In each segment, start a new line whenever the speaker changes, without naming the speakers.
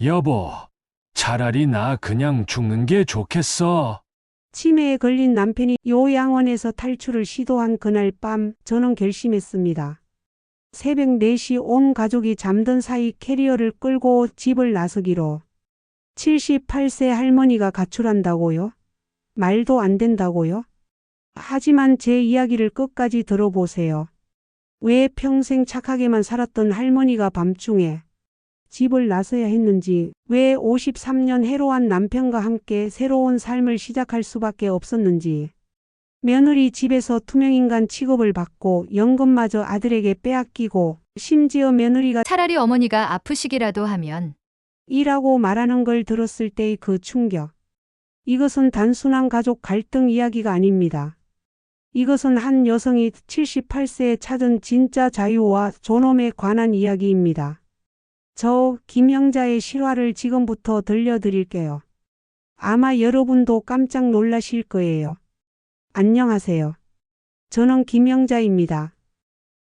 여보, 차라리 나 그냥 죽는 게 좋겠어.
치매에 걸린 남편이 요양원에서 탈출을 시도한 그날 밤 저는 결심했습니다. 새벽 4시 온 가족이 잠든 사이 캐리어를 끌고 집을 나서기로. 78세 할머니가 가출한다고요? 말도 안 된다고요? 하지만 제 이야기를 끝까지 들어보세요. 왜 평생 착하게만 살았던 할머니가 밤중에 집을 나서야 했는지, 왜 53년 해로한 남편과 함께 새로운 삶을 시작할 수밖에 없었는지, 며느리 집에서 투명인간 취급을 받고 연금마저 아들에게 빼앗기고, 심지어 며느리가
차라리 어머니가 아프시기라도 하면
이라고 말하는 걸 들었을 때의 그 충격. 이것은 단순한 가족 갈등 이야기가 아닙니다. 이것은 한 여성이 78세에 찾은 진짜 자유와 존엄에 관한 이야기입니다. 저 김영자의 실화를 지금부터 들려드릴게요. 아마 여러분도 깜짝 놀라실 거예요. 안녕하세요. 저는 김영자입니다.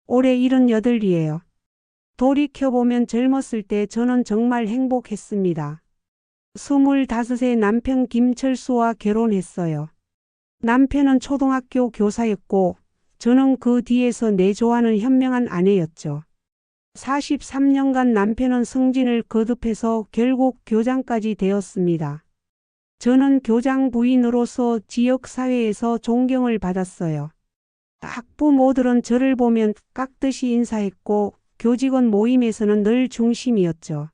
올해 78이에요. 돌이켜보면 젊었을 때 저는 정말 행복했습니다. 25세 남편 김철수와 결혼했어요. 남편은 초등학교 교사였고 저는 그 뒤에서 내조하는 현명한 아내였죠. 43년간 남편은 승진을 거듭해서 결국 교장까지 되었습니다. 저는 교장 부인으로서 지역사회에서 존경을 받았어요. 학부모들은 저를 보면 깍듯이 인사했고 교직원 모임에서는 늘 중심이었죠.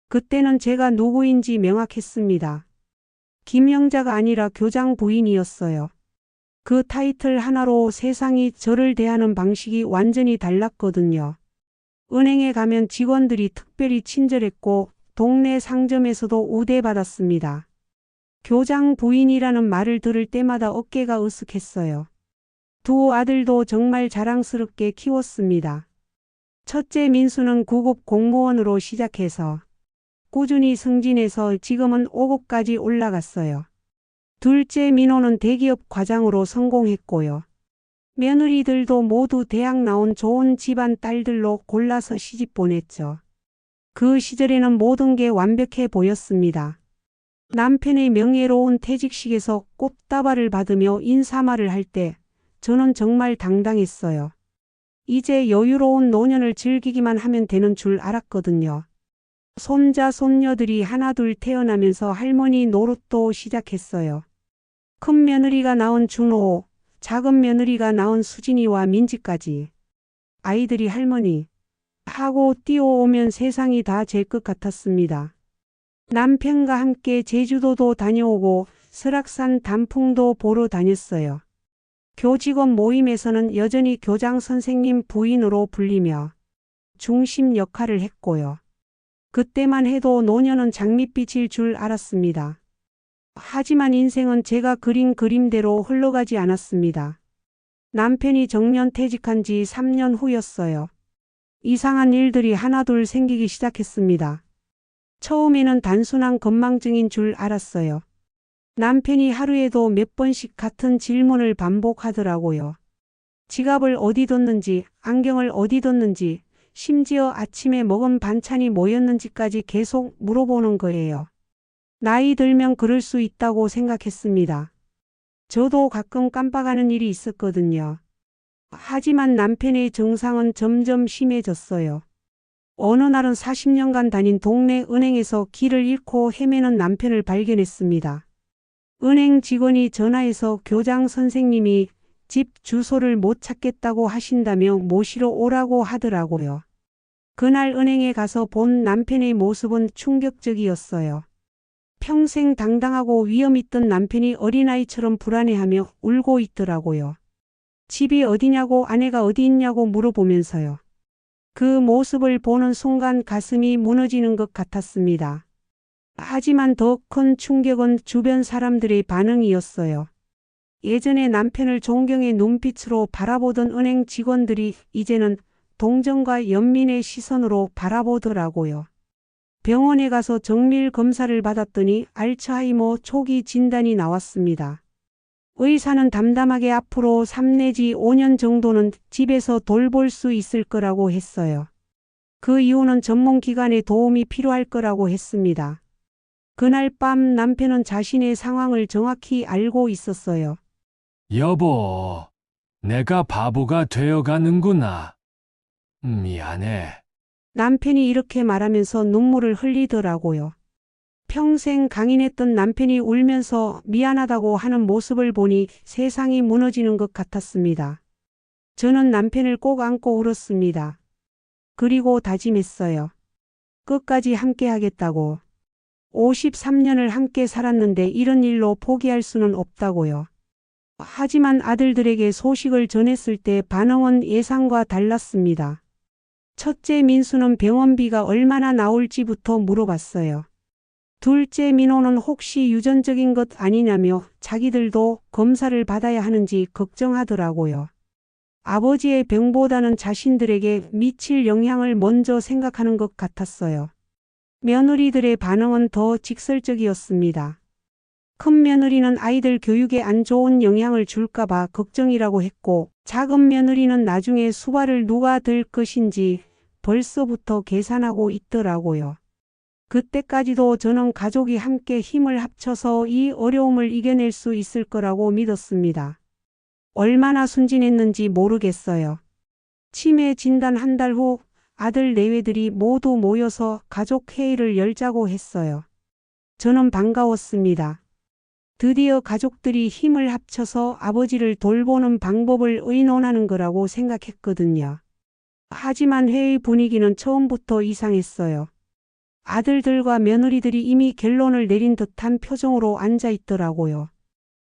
그때는 제가 누구인지 명확했습니다. 김영자가 아니라 교장 부인이었어요. 그 타이틀 하나로 세상이 저를 대하는 방식이 완전히 달랐거든요. 은행에 가면 직원들이 특별히 친절했고 동네 상점에서도 우대받았습니다. 교장 부인이라는 말을 들을 때마다 어깨가 으쓱했어요. 두 아들도 정말 자랑스럽게 키웠습니다. 첫째 민수는 9급 공무원으로 시작해서 꾸준히 승진해서 지금은 5급까지 올라갔어요. 둘째 민호는 대기업 과장으로 성공했고요. 며느리들도 모두 대학 나온 좋은 집안 딸들로 골라서 시집 보냈죠. 그 시절에는 모든 게 완벽해 보였습니다. 남편의 명예로운 퇴직식에서 꽃다발을 받으며 인사말을 할 때 저는 정말 당당했어요. 이제 여유로운 노년을 즐기기만 하면 되는 줄 알았거든요. 손자 손녀들이 하나둘 태어나면서 할머니 노릇도 시작했어요. 큰 며느리가 낳은 준호, 작은 며느리가 낳은 수진이와 민지까지. 아이들이 할머니 하고 뛰어오면 세상이 다 제 것 같았습니다. 남편과 함께 제주도도 다녀오고 설악산 단풍도 보러 다녔어요. 교직원 모임에서는 여전히 교장 선생님 부인으로 불리며 중심 역할을 했고요. 그때만 해도 노년은 장밋빛일 줄 알았습니다. 하지만 인생은 제가 그린 그림대로 흘러가지 않았습니다. 남편이 정년퇴직한 지 3년 후였어요. 이상한 일들이 하나둘 생기기 시작했습니다. 처음에는 단순한 건망증인 줄 알았어요. 남편이 하루에도 몇 번씩 같은 질문을 반복하더라고요. 지갑을 어디 뒀는지, 안경을 어디 뒀는지, 심지어 아침에 먹은 반찬이 뭐였는지까지 계속 물어보는 거예요. 나이 들면 그럴 수 있다고 생각했습니다. 저도 가끔 깜빡하는 일이 있었거든요. 하지만 남편의 증상은 점점 심해졌어요. 어느 날은 40년간 다닌 동네 은행에서 길을 잃고 헤매는 남편을 발견했습니다. 은행 직원이 전화해서 교장 선생님이 집 주소를 못 찾겠다고 하신다며 모시러 오라고 하더라고요. 그날 은행에 가서 본 남편의 모습은 충격적이었어요. 평생 당당하고 위엄 있던 남편이 어린아이처럼 불안해하며 울고 있더라고요. 집이 어디냐고 아내가 어디 있냐고 물어보면서요. 그 모습을 보는 순간 가슴이 무너지는 것 같았습니다. 하지만 더 큰 충격은 주변 사람들의 반응이었어요. 예전에 남편을 존경의 눈빛으로 바라보던 은행 직원들이 이제는 동정과 연민의 시선으로 바라보더라고요. 병원에 가서 정밀 검사를 받았더니 알츠하이머 초기 진단이 나왔습니다. 의사는 담담하게 앞으로 3 내지 5년 정도는 집에서 돌볼 수 있을 거라고 했어요. 그 이유는 전문기관의 도움이 필요할 거라고 했습니다. 그날 밤 남편은 자신의 상황을 정확히 알고 있었어요.
여보, 내가 바보가 되어 가는구나. 미안해.
남편이 이렇게 말하면서 눈물을 흘리더라고요. 평생 강인했던 남편이 울면서 미안하다고 하는 모습을 보니 세상이 무너지는 것 같았습니다. 저는 남편을 꼭 안고 울었습니다. 그리고 다짐했어요. 끝까지 함께 하겠다고. 53년을 함께 살았는데 이런 일로 포기할 수는 없다고요. 하지만 아들들에게 소식을 전했을 때 반응은 예상과 달랐습니다. 첫째 민수는 병원비가 얼마나 나올지부터 물어봤어요. 둘째 민호는 혹시 유전적인 것 아니냐며 자기들도 검사를 받아야 하는지 걱정하더라고요. 아버지의 병보다는 자신들에게 미칠 영향을 먼저 생각하는 것 같았어요. 며느리들의 반응은 더 직설적이었습니다. 큰 며느리는 아이들 교육에 안 좋은 영향을 줄까봐 걱정이라고 했고, 작은 며느리는 나중에 수발을 누가 들 것인지 벌써부터 계산하고 있더라고요. 그때까지도 저는 가족이 함께 힘을 합쳐서 이 어려움을 이겨낼 수 있을 거라고 믿었습니다. 얼마나 순진했는지 모르겠어요. 치매 진단 한 달 후 아들 내외들이 모두 모여서 가족 회의를 열자고 했어요. 저는 반가웠습니다. 드디어 가족들이 힘을 합쳐서 아버지를 돌보는 방법을 의논하는 거라고 생각했거든요. 하지만 회의 분위기는 처음부터 이상했어요. 아들들과 며느리들이 이미 결론을 내린 듯한 표정으로 앉아 있더라고요.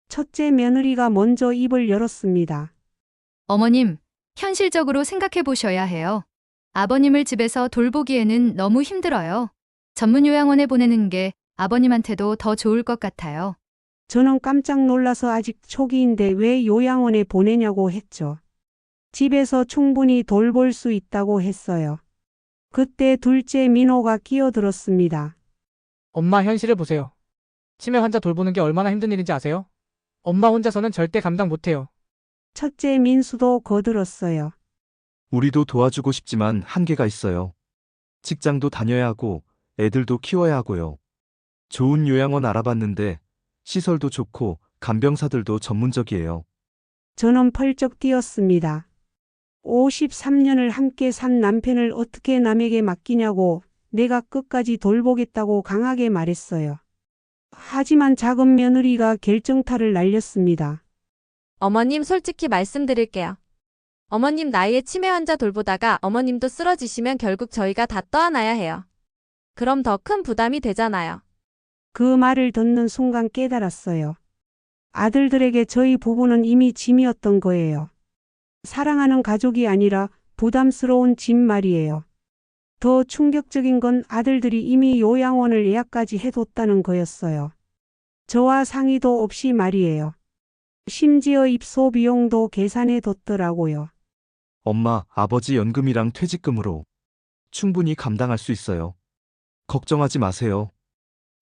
첫째 며느리가 먼저 입을 열었습니다.
어머님, 현실적으로 생각해 보셔야 해요. 아버님을 집에서 돌보기에는 너무 힘들어요. 전문 요양원에 보내는 게 아버님한테도 더 좋을 것 같아요.
저는 깜짝 놀라서 아직 초기인데 왜 요양원에 보내냐고 했죠. 집에서 충분히 돌볼 수 있다고 했어요. 그때 둘째 민호가 끼어들었습니다.
엄마, 현실을 보세요. 치매 환자 돌보는 게 얼마나 힘든 일인지 아세요? 엄마 혼자서는 절대 감당 못해요.
첫째 민수도 거들었어요.
우리도 도와주고 싶지만 한계가 있어요. 직장도 다녀야 하고 애들도 키워야 하고요. 좋은 요양원 알아봤는데 시설도 좋고 간병사들도 전문적이에요.
저는 펄쩍 뛰었습니다. 53년을 함께 산 남편을 어떻게 남에게 맡기냐고 내가 끝까지 돌보겠다고 강하게 말했어요. 하지만 작은 며느리가 결정타를 날렸습니다.
어머님, 솔직히 말씀드릴게요. 어머님 나이에 치매 환자 돌보다가 어머님도 쓰러지시면 결국 저희가 다 떠안아야 해요. 그럼 더 큰 부담이 되잖아요.
그 말을 듣는 순간 깨달았어요. 아들들에게 저희 부부는 이미 짐이었던 거예요. 사랑하는 가족이 아니라 부담스러운 짐 말이에요. 더 충격적인 건 아들들이 이미 요양원을 예약까지 해뒀다는 거였어요. 저와 상의도 없이 말이에요. 심지어 입소 비용도 계산해뒀더라고요.
엄마, 아버지 연금이랑 퇴직금으로 충분히 감당할 수 있어요. 걱정하지 마세요.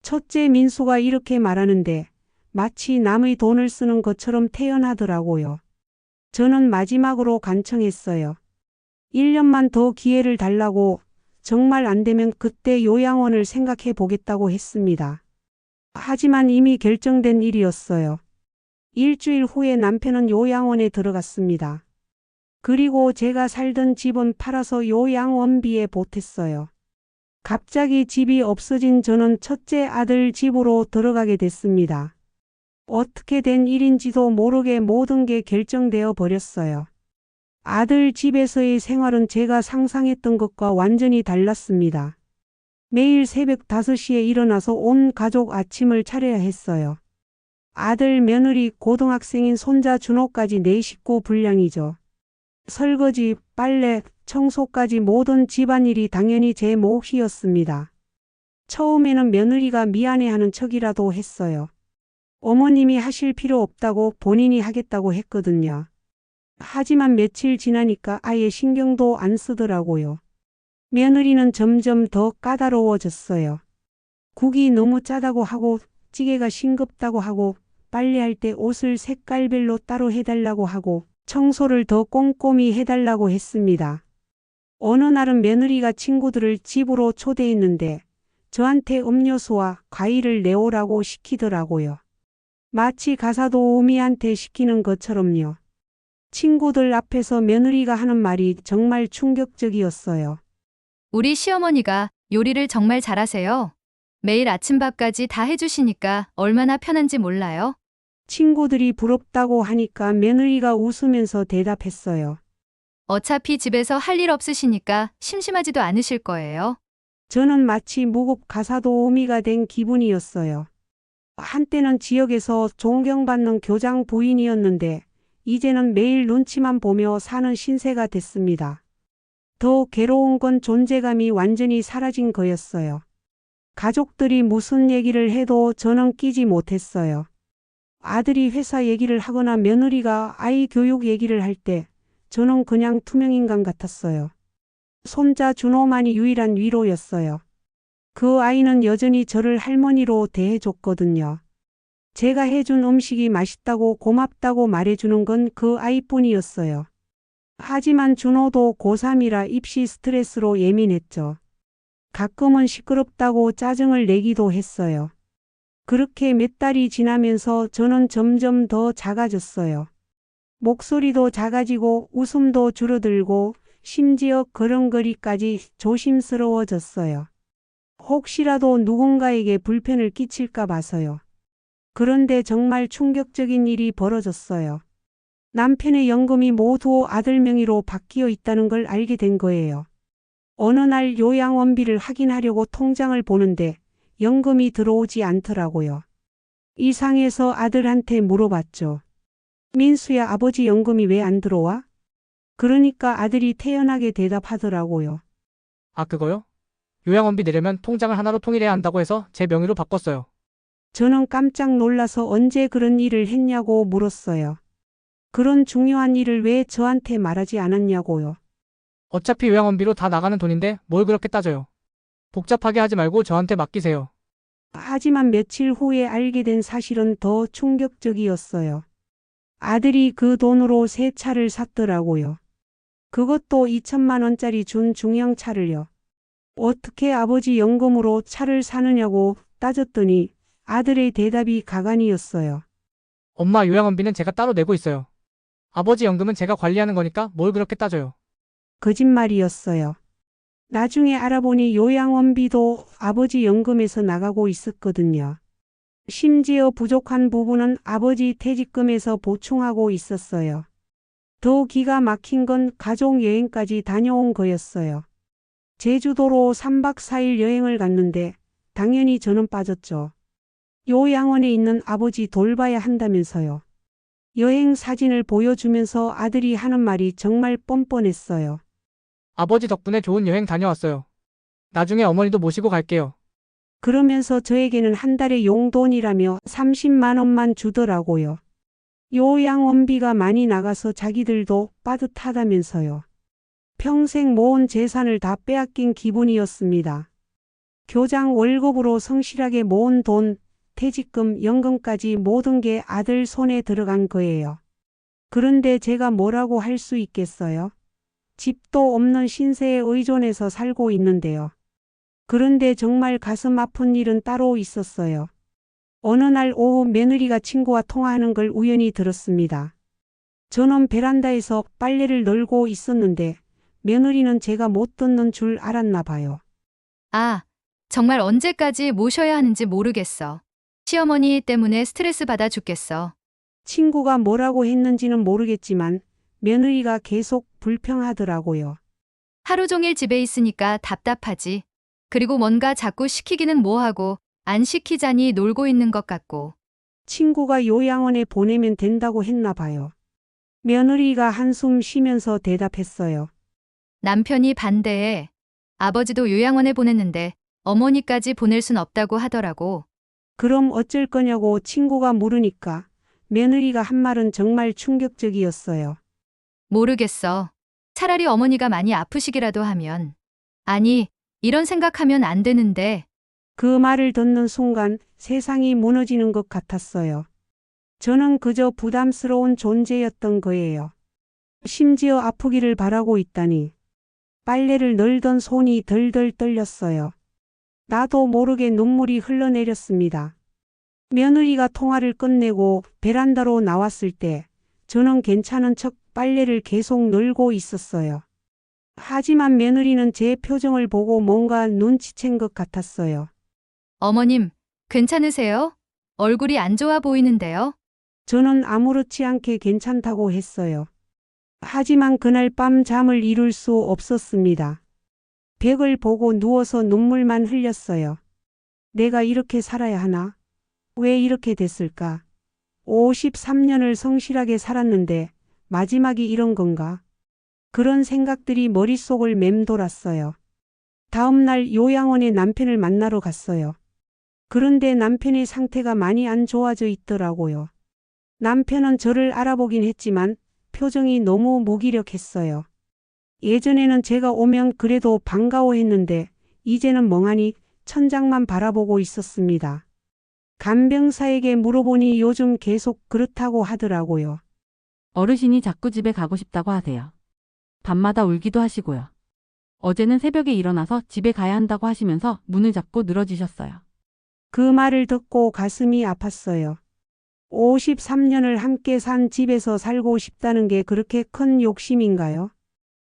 첫째 민수가 이렇게 말하는데 마치 남의 돈을 쓰는 것처럼 태연하더라고요. 저는 마지막으로 간청했어요. 1년만 더 기회를 달라고, 정말 안 되면 그때 요양원을 생각해 보겠다고 했습니다. 하지만 이미 결정된 일이었어요. 일주일 후에 남편은 요양원에 들어갔습니다. 그리고 제가 살던 집은 팔아서 요양원비에 보탰어요. 갑자기 집이 없어진 저는 첫째 아들 집으로 들어가게 됐습니다. 어떻게 된 일인지도 모르게 모든 게 결정되어 버렸어요. 아들 집에서의 생활은 제가 상상했던 것과 완전히 달랐습니다. 매일 새벽 5시에 일어나서 온 가족 아침을 차려야 했어요. 아들, 며느리, 고등학생인 손자 준호까지 4식구 분량이죠. 설거지, 빨래, 청소까지 모든 집안일이 당연히 제 몫이었습니다. 처음에는 며느리가 미안해하는 척이라도 했어요. 어머님이 하실 필요 없다고 본인이 하겠다고 했거든요. 하지만 며칠 지나니까 아예 신경도 안 쓰더라고요. 며느리는 점점 더 까다로워졌어요. 국이 너무 짜다고 하고, 찌개가 싱겁다고 하고, 빨래할 때 옷을 색깔별로 따로 해달라고 하고, 청소를 더 꼼꼼히 해달라고 했습니다. 어느 날은 며느리가 친구들을 집으로 초대했는데 저한테 음료수와 과일을 내오라고 시키더라고요. 마치 가사도우미한테 시키는 것처럼요. 친구들 앞에서 며느리가 하는 말이 정말 충격적이었어요.
우리 시어머니가 요리를 정말 잘하세요. 매일 아침밥까지 다 해주시니까 얼마나 편한지 몰라요.
친구들이 부럽다고 하니까 며느리가 웃으면서 대답했어요.
어차피 집에서 할 일 없으시니까 심심하지도 않으실 거예요.
저는 마치 무급 가사도우미가 된 기분이었어요. 한때는 지역에서 존경받는 교장 부인이었는데 이제는 매일 눈치만 보며 사는 신세가 됐습니다. 더 괴로운 건 존재감이 완전히 사라진 거였어요. 가족들이 무슨 얘기를 해도 저는 끼지 못했어요. 아들이 회사 얘기를 하거나 며느리가 아이 교육 얘기를 할 때 저는 그냥 투명인간 같았어요. 손자 준호만이 유일한 위로였어요. 그 아이는 여전히 저를 할머니로 대해줬거든요. 제가 해준 음식이 맛있다고 고맙다고 말해주는 건 그 아이뿐이었어요. 하지만 준호도 고3이라 입시 스트레스로 예민했죠. 가끔은 시끄럽다고 짜증을 내기도 했어요. 그렇게 몇 달이 지나면서 저는 점점 더 작아졌어요. 목소리도 작아지고 웃음도 줄어들고 심지어 걸음걸이까지 조심스러워졌어요. 혹시라도 누군가에게 불편을 끼칠까 봐서요. 그런데 정말 충격적인 일이 벌어졌어요. 남편의 연금이 모두 아들 명의로 바뀌어 있다는 걸 알게 된 거예요. 어느 날 요양원비를 확인하려고 통장을 보는데 연금이 들어오지 않더라고요. 이상해서 아들한테 물어봤죠. 민수야, 아버지 연금이 왜 안 들어와? 그러니까 아들이 태연하게 대답하더라고요.
아, 그거요? 요양원비 내려면 통장을 하나로 통일해야 한다고 해서 제 명의로 바꿨어요.
저는 깜짝 놀라서 언제 그런 일을 했냐고 물었어요. 그런 중요한 일을 왜 저한테 말하지 않았냐고요.
어차피 요양원비로 다 나가는 돈인데 뭘 그렇게 따져요. 복잡하게 하지 말고 저한테 맡기세요.
하지만 며칠 후에 알게 된 사실은 더 충격적이었어요. 아들이 그 돈으로 새 차를 샀더라고요. 그것도 2천만 원짜리 준 중형차를요. 어떻게 아버지 연금으로 차를 사느냐고 따졌더니 아들의 대답이 가관이었어요.
엄마, 요양원비는 제가 따로 내고 있어요. 아버지 연금은 제가 관리하는 거니까 뭘 그렇게 따져요.
거짓말이었어요. 나중에 알아보니 요양원비도 아버지 연금에서 나가고 있었거든요. 심지어 부족한 부분은 아버지 퇴직금에서 보충하고 있었어요. 더 기가 막힌 건 가족 여행까지 다녀온 거였어요. 제주도로 3박 4일 여행을 갔는데 당연히 저는 빠졌죠. 요양원에 있는 아버지 돌봐야 한다면서요. 여행 사진을 보여주면서 아들이 하는 말이 정말 뻔뻔했어요.
아버지 덕분에 좋은 여행 다녀왔어요. 나중에 어머니도 모시고 갈게요.
그러면서 저에게는 한 달에 용돈이라며 30만 원만 주더라고요. 요양원비가 많이 나가서 자기들도 빠듯하다면서요. 평생 모은 재산을 다 빼앗긴 기분이었습니다. 교장 월급으로 성실하게 모은 돈, 퇴직금, 연금까지 모든 게 아들 손에 들어간 거예요. 그런데 제가 뭐라고 할 수 있겠어요? 집도 없는 신세에 의존해서 살고 있는데요. 그런데 정말 가슴 아픈 일은 따로 있었어요. 어느 날 오후 며느리가 친구와 통화하는 걸 우연히 들었습니다. 저는 베란다에서 빨래를 널고 있었는데 며느리는 제가 못 듣는 줄 알았나 봐요.
아, 정말 언제까지 모셔야 하는지 모르겠어. 시어머니 때문에 스트레스 받아 죽겠어.
친구가 뭐라고 했는지는 모르겠지만 며느리가 계속 불평하더라고요.
하루 종일 집에 있으니까 답답하지. 그리고 뭔가 자꾸 시키기는 뭐하고 안 시키자니 놀고 있는 것 같고.
친구가 요양원에 보내면 된다고 했나 봐요. 며느리가 한숨 쉬면서 대답했어요.
남편이 반대해. 아버지도 요양원에 보냈는데 어머니까지 보낼 순 없다고 하더라고.
그럼 어쩔 거냐고 친구가 물으니까 며느리가 한 말은 정말 충격적이었어요.
모르겠어. 차라리 어머니가 많이 아프시기라도 하면. 아니, 이런 생각하면 안 되는데.
그 말을 듣는 순간 세상이 무너지는 것 같았어요. 저는 그저 부담스러운 존재였던 거예요. 심지어 아프기를 바라고 있다니. 빨래를 널던 손이 덜덜 떨렸어요. 나도 모르게 눈물이 흘러내렸습니다. 며느리가 통화를 끝내고 베란다로 나왔을 때 저는 괜찮은 척 빨래를 계속 널고 있었어요. 하지만 며느리는 제 표정을 보고 뭔가 눈치챈 것 같았어요.
어머님, 괜찮으세요? 얼굴이 안 좋아 보이는데요.
저는 아무렇지 않게 괜찮다고 했어요. 하지만 그날 밤 잠을 이룰 수 없었습니다. 벽을 보고 누워서 눈물만 흘렸어요. 내가 이렇게 살아야 하나? 왜 이렇게 됐을까? 53년을 성실하게 살았는데 마지막이 이런 건가? 그런 생각들이 머릿속을 맴돌았어요. 다음 날 요양원에 남편을 만나러 갔어요. 그런데 남편의 상태가 많이 안 좋아져 있더라고요. 남편은 저를 알아보긴 했지만 표정이 너무 무기력했어요. 예전에는 제가 오면 그래도 반가워했는데 이제는 멍하니 천장만 바라보고 있었습니다. 간병사에게 물어보니 요즘 계속 그렇다고 하더라고요.
어르신이 자꾸 집에 가고 싶다고 하세요. 밤마다 울기도 하시고요. 어제는 새벽에 일어나서 집에 가야 한다고 하시면서 문을 잡고 늘어지셨어요.
그 말을 듣고 가슴이 아팠어요. 53년을 함께 산 집에서 살고 싶다는 게 그렇게 큰 욕심인가요?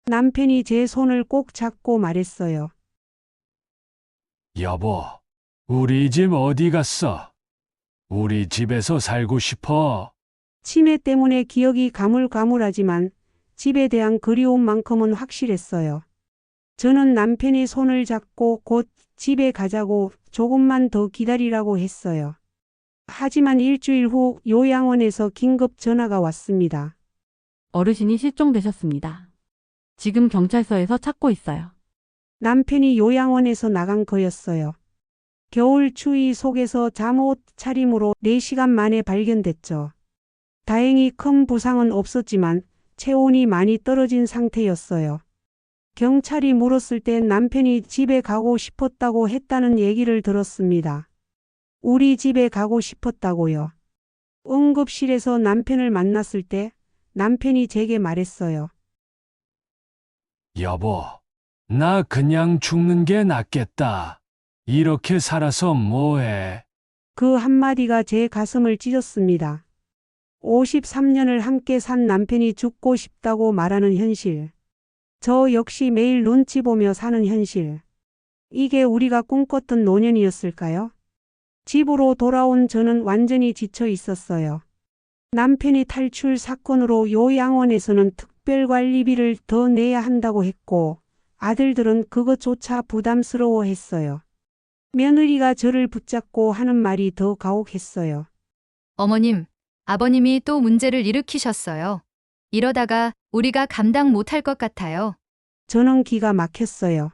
남편이 제 손을 꼭 잡고 말했어요.
여보, 우리 집 어디 갔어? 우리 집에서 살고 싶어.
치매 때문에 기억이 가물가물하지만 집에 대한 그리움만큼은 확실했어요. 저는 남편의 손을 잡고 곧 집에 가자고 조금만 더 기다리라고 했어요. 하지만 일주일 후 요양원에서 긴급 전화가 왔습니다.
어르신이 실종되셨습니다. 지금 경찰서에서 찾고 있어요.
남편이 요양원에서 나간 거였어요. 겨울 추위 속에서 잠옷 차림으로 4시간 만에 발견됐죠. 다행히 큰 부상은 없었지만 체온이 많이 떨어진 상태였어요. 경찰이 물었을 때 남편이 집에 가고 싶었다고 했다는 얘기를 들었습니다. 우리 집에 가고 싶었다고요. 응급실에서 남편을 만났을 때 남편이 제게 말했어요.
여보, 나 그냥 죽는 게 낫겠다. 이렇게 살아서 뭐해?
그 한마디가 제 가슴을 찢었습니다. 53년을 함께 산 남편이 죽고 싶다고 말하는 현실. 저 역시 매일 눈치 보며 사는 현실. 이게 우리가 꿈꿨던 노년이었을까요? 집으로 돌아온 저는 완전히 지쳐 있었어요. 남편이 탈출 사건으로 요양원에서는 특별관리비를 더 내야 한다고 했고 아들들은 그것조차 부담스러워했어요. 며느리가 저를 붙잡고 하는 말이 더 가혹했어요.
어머님, 아버님이 또 문제를 일으키셨어요. 이러다가 우리가 감당 못할 것 같아요.
저는 기가 막혔어요.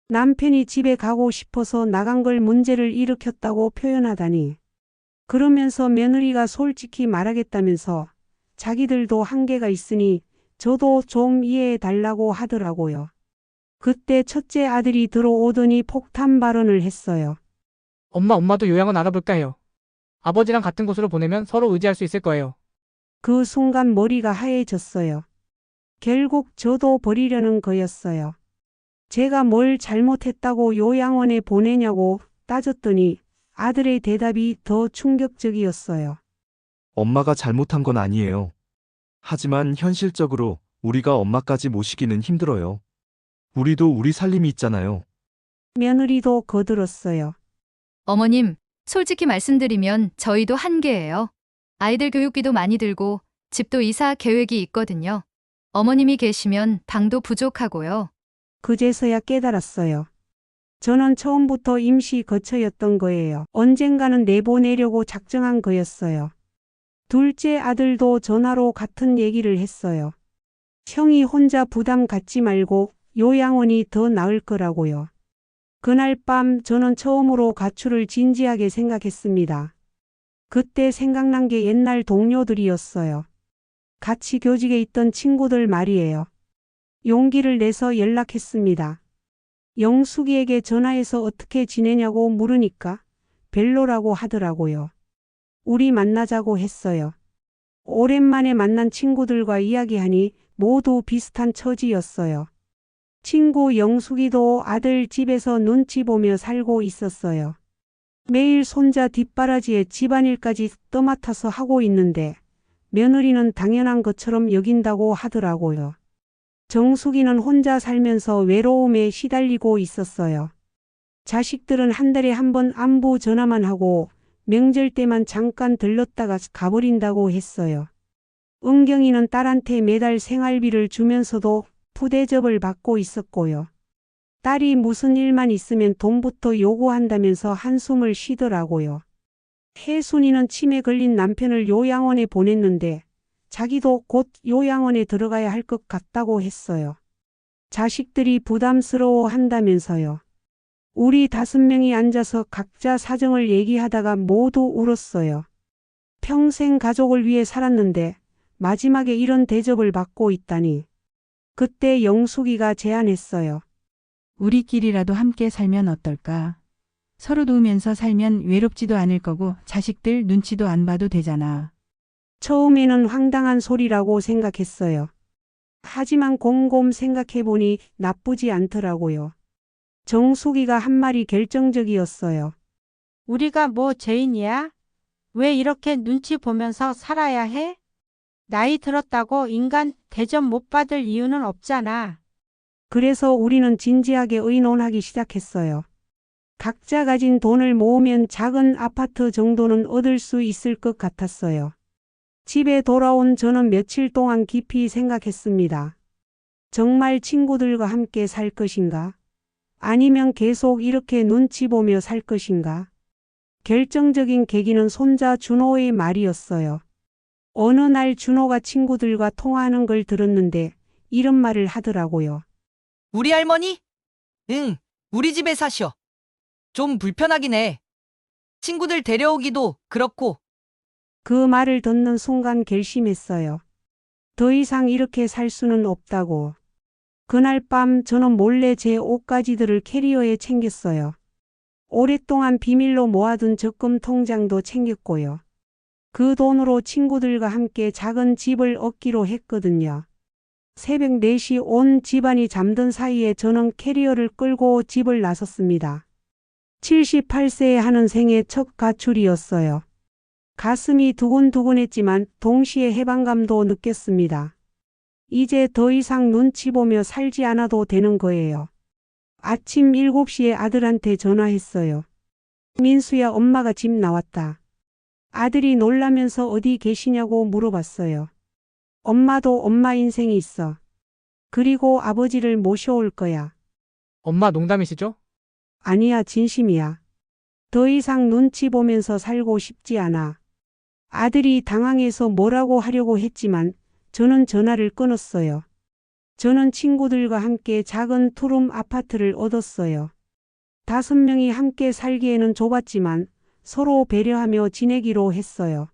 남편이 집에 가고 싶어서 나간 걸 문제를 일으켰다고 표현하다니. 그러면서 며느리가 솔직히 말하겠다면서 자기들도 한계가 있으니 저도 좀 이해해 달라고 하더라고요. 그때 첫째 아들이 들어오더니 폭탄 발언을 했어요.
엄마도 요양원 알아볼까 해요. 아버지랑 같은 곳으로 보내면 서로 의지할 수 있을 거예요.
그 순간 머리가 하얘졌어요. 결국 저도 버리려는 거였어요. 제가 뭘 잘못했다고 요양원에 보내냐고 따졌더니 아들의 대답이 더 충격적이었어요.
엄마가 잘못한 건 아니에요. 하지만 현실적으로 우리가 엄마까지 모시기는 힘들어요. 우리도 우리 살림이 있잖아요.
며느리도 거들었어요.
어머님, 솔직히 말씀드리면 저희도 한계예요. 아이들 교육비도 많이 들고 집도 이사 계획이 있거든요. 어머님이 계시면 방도 부족하고요.
그제서야 깨달았어요. 저는 처음부터 임시 거처였던 거예요. 언젠가는 내보내려고 작정한 거였어요. 둘째 아들도 전화로 같은 얘기를 했어요. 형이 혼자 부담 갖지 말고 요양원이 더 나을 거라고요. 그날 밤 저는 처음으로 가출을 진지하게 생각했습니다. 그때 생각난 게 옛날 동료들이었어요. 같이 교직에 있던 친구들 말이에요. 용기를 내서 연락했습니다. 영숙이에게 전화해서 어떻게 지내냐고 물으니까 별로라고 하더라고요. 우리 만나자고 했어요. 오랜만에 만난 친구들과 이야기하니 모두 비슷한 처지였어요. 친구 영숙이도 아들 집에서 눈치 보며 살고 있었어요. 매일 손자 뒷바라지에 집안일까지 떠맡아서 하고 있는데 며느리는 당연한 것처럼 여긴다고 하더라고요. 정숙이는 혼자 살면서 외로움에 시달리고 있었어요. 자식들은 한 달에 한 번 안부 전화만 하고 명절 때만 잠깐 들렀다가 가버린다고 했어요. 은경이는 딸한테 매달 생활비를 주면서도 푸대접을 받고 있었고요. 딸이 무슨 일만 있으면 돈부터 요구한다면서 한숨을 쉬더라고요. 혜순이는 치매 걸린 남편을 요양원에 보냈는데 자기도 곧 요양원에 들어가야 할 것 같다고 했어요. 자식들이 부담스러워 한다면서요. 우리 5명이 앉아서 각자 사정을 얘기하다가 모두 울었어요. 평생 가족을 위해 살았는데 마지막에 이런 대접을 받고 있다니. 그때 영숙이가 제안했어요.
우리끼리라도 함께 살면 어떨까? 서로 도우면서 살면 외롭지도 않을 거고 자식들 눈치도 안 봐도 되잖아.
처음에는 황당한 소리라고 생각했어요. 하지만 곰곰 생각해보니 나쁘지 않더라고요. 정숙이가 한 말이 결정적이었어요.
우리가 뭐 죄인이야? 왜 이렇게 눈치 보면서 살아야 해? 나이 들었다고 인간 대접 못 받을 이유는 없잖아.
그래서 우리는 진지하게 의논하기 시작했어요. 각자 가진 돈을 모으면 작은 아파트 정도는 얻을 수 있을 것 같았어요. 집에 돌아온 저는 며칠 동안 깊이 생각했습니다. 정말 친구들과 함께 살 것인가? 아니면 계속 이렇게 눈치 보며 살 것인가? 결정적인 계기는 손자 준호의 말이었어요. 어느 날 준호가 친구들과 통화하는 걸 들었는데 이런 말을 하더라고요.
우리 할머니? 응, 우리 집에 사셔. 좀 불편하긴 해. 친구들 데려오기도 그렇고.
그 말을 듣는 순간 결심했어요. 더 이상 이렇게 살 수는 없다고. 그날 밤 저는 몰래 제 옷가지들을 캐리어에 챙겼어요. 오랫동안 비밀로 모아둔 적금 통장도 챙겼고요. 그 돈으로 친구들과 함께 작은 집을 얻기로 했거든요. 새벽 4시 온 집안이 잠든 사이에 저는 캐리어를 끌고 집을 나섰습니다. 78세에 하는 생애 첫 가출이었어요. 가슴이 두근두근했지만 동시에 해방감도 느꼈습니다. 이제 더 이상 눈치 보며 살지 않아도 되는 거예요. 아침 7시에 아들한테 전화했어요. 민수야, 엄마가 집 나왔다. 아들이 놀라면서 어디 계시냐고 물어봤어요. 엄마도 엄마 인생이 있어. 그리고 아버지를 모셔올 거야.
엄마 농담이시죠?
아니야, 진심이야. 더 이상 눈치 보면서 살고 싶지 않아. 아들이 당황해서 뭐라고 하려고 했지만 저는 전화를 끊었어요. 저는 친구들과 함께 작은 투룸 아파트를 얻었어요. 5명이 함께 살기에는 좁았지만 서로 배려하며 지내기로 했어요.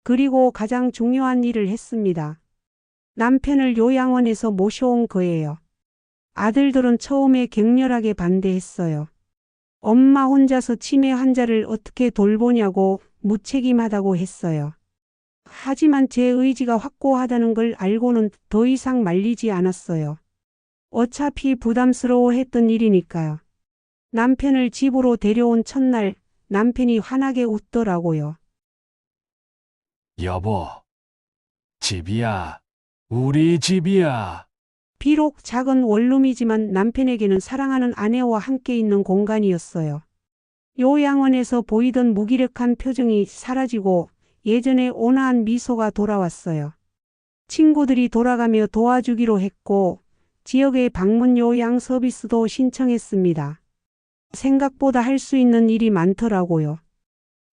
그리고 가장 중요한 일을 했습니다. 남편을 요양원에서 모셔온 거예요. 아들들은 처음에 격렬하게 반대했어요. 엄마 혼자서 치매 환자를 어떻게 돌보냐고 무책임하다고 했어요. 하지만 제 의지가 확고하다는 걸 알고는 더 이상 말리지 않았어요. 어차피 부담스러워했던 일이니까요. 남편을 집으로 데려온 첫날 남편이 환하게 웃더라고요.
여보, 집이야. 우리 집이야.
비록 작은 원룸이지만 남편에게는 사랑하는 아내와 함께 있는 공간이었어요. 요양원에서 보이던 무기력한 표정이 사라지고 예전의 온화한 미소가 돌아왔어요. 친구들이 돌아가며 도와주기로 했고 지역의 방문 요양 서비스도 신청했습니다. 생각보다 할 수 있는 일이 많더라고요.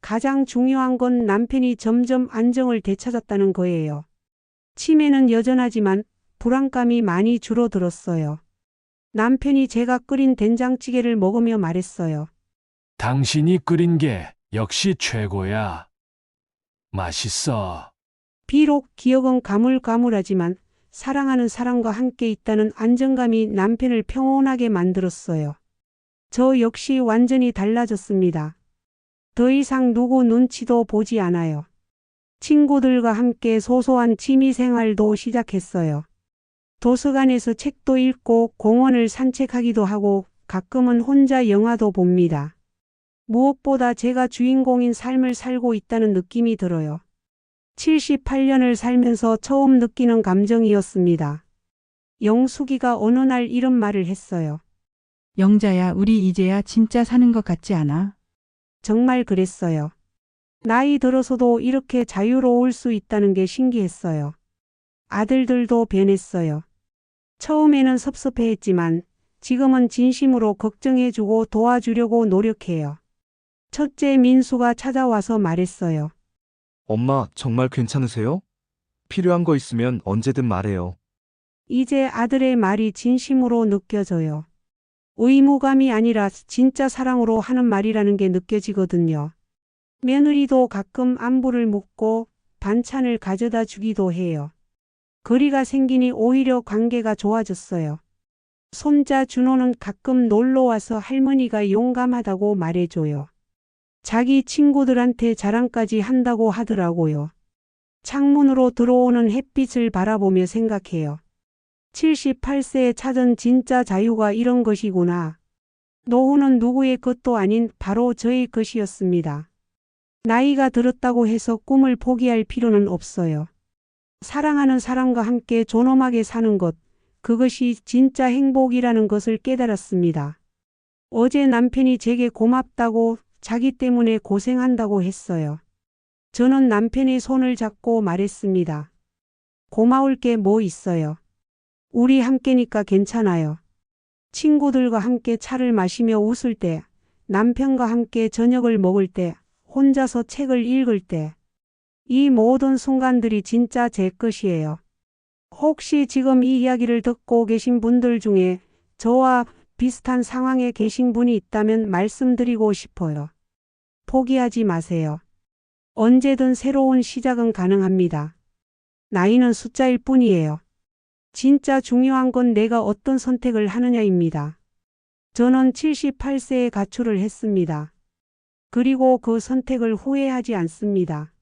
가장 중요한 건 남편이 점점 안정을 되찾았다는 거예요. 치매는 여전하지만 불안감이 많이 줄어들었어요. 남편이 제가 끓인 된장찌개를 먹으며 말했어요.
당신이 끓인 게 역시 최고야. 맛있어.
비록 기억은 가물가물하지만 사랑하는 사람과 함께 있다는 안정감이 남편을 평온하게 만들었어요. 저 역시 완전히 달라졌습니다. 더 이상 누구 눈치도 보지 않아요. 친구들과 함께 소소한 취미 생활도 시작했어요. 도서관에서 책도 읽고 공원을 산책하기도 하고 가끔은 혼자 영화도 봅니다. 무엇보다 제가 주인공인 삶을 살고 있다는 느낌이 들어요. 78년을 살면서 처음 느끼는 감정이었습니다. 영숙이가 어느 날 이런 말을 했어요.
영자야, 우리 이제야 진짜 사는 것 같지 않아?
정말 그랬어요. 나이 들어서도 이렇게 자유로울 수 있다는 게 신기했어요. 아들들도 변했어요. 처음에는 섭섭해했지만 지금은 진심으로 걱정해주고 도와주려고 노력해요. 첫째 민수가 찾아와서 말했어요.
엄마, 정말 괜찮으세요? 필요한 거 있으면 언제든 말해요.
이제 아들의 말이 진심으로 느껴져요. 의무감이 아니라 진짜 사랑으로 하는 말이라는 게 느껴지거든요. 며느리도 가끔 안부를 묻고 반찬을 가져다 주기도 해요. 거리가 생기니 오히려 관계가 좋아졌어요. 손자 준호는 가끔 놀러와서 할머니가 용감하다고 말해줘요. 자기 친구들한테 자랑까지 한다고 하더라고요. 창문으로 들어오는 햇빛을 바라보며 생각해요. 78세에 찾은 진짜 자유가 이런 것이구나. 노후는 누구의 것도 아닌 바로 저의 것이었습니다. 나이가 들었다고 해서 꿈을 포기할 필요는 없어요. 사랑하는 사람과 함께 존엄하게 사는 것, 그것이 진짜 행복이라는 것을 깨달았습니다. 어제 남편이 제게 고맙다고 자기 때문에 고생한다고 했어요. 저는 남편의 손을 잡고 말했습니다. 고마울 게 뭐 있어요. 우리 함께니까 괜찮아요. 친구들과 함께 차를 마시며 웃을 때, 남편과 함께 저녁을 먹을 때, 혼자서 책을 읽을 때, 이 모든 순간들이 진짜 제 것이에요. 혹시 지금 이 이야기를 듣고 계신 분들 중에 저와 비슷한 상황에 계신 분이 있다면 말씀드리고 싶어요. 포기하지 마세요. 언제든 새로운 시작은 가능합니다. 나이는 숫자일 뿐이에요. 진짜 중요한 건 내가 어떤 선택을 하느냐입니다. 저는 78세에 가출을 했습니다. 그리고 그 선택을 후회하지 않습니다.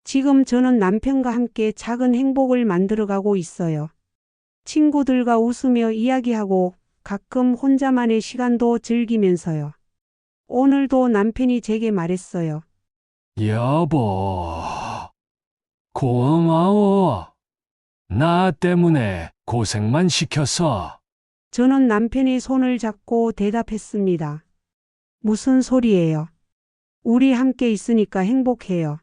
지금 저는 남편과 함께 작은 행복을 만들어가고 있어요. 친구들과 웃으며 이야기하고 가끔 혼자만의 시간도 즐기면서요. 오늘도 남편이 제게 말했어요.
여보, 고마워. 나 때문에 고생만 시켜서.
저는 남편의 손을 잡고 대답했습니다. 무슨 소리예요? 우리 함께 있으니까 행복해요.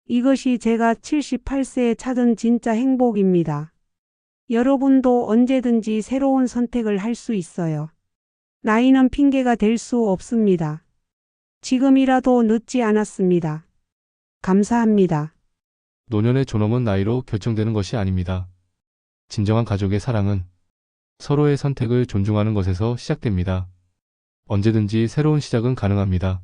이것이 제가 78세에 찾은 진짜 행복입니다. 여러분도 언제든지 새로운 선택을 할 수 있어요. 나이는 핑계가 될 수 없습니다. 지금이라도 늦지 않았습니다. 감사합니다.
노년의 존엄은 나이로 결정되는 것이 아닙니다. 진정한 가족의 사랑은 서로의 선택을 존중하는 것에서 시작됩니다. 언제든지 새로운 시작은 가능합니다.